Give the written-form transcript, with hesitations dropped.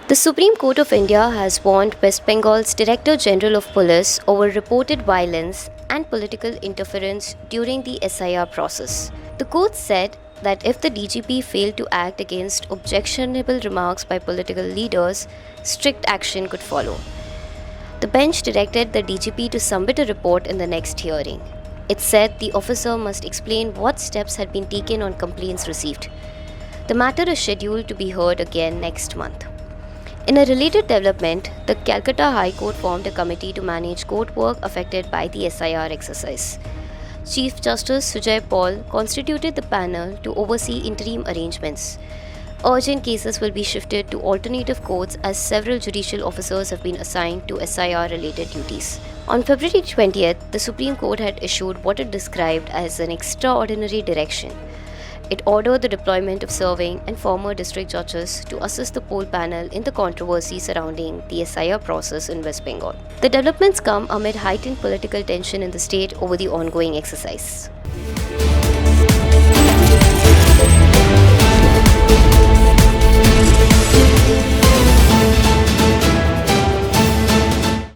The Supreme Court of India has warned West Bengal's Director General of Police over reported violence and political interference during the SIR process. The court said that if the DGP failed to act against objectionable remarks by political leaders, strict action could follow. The bench directed the DGP to submit a report in the next hearing. It said the officer must explain what steps had been taken on complaints received. The matter is scheduled to be heard again next month. In a related development, the Calcutta High Court formed a committee to manage court work affected by the SIR exercise. Chief Justice Sujay Paul constituted the panel to oversee interim arrangements. Urgent cases will be shifted to alternative courts as several judicial officers have been assigned to SIR-related duties. On February 20th, the Supreme Court had issued what it described as an extraordinary direction. It ordered the deployment of serving and former district judges to assist the poll panel in the controversy surrounding the SIR process in West Bengal. The developments come amid heightened political tension in the state over the ongoing exercise.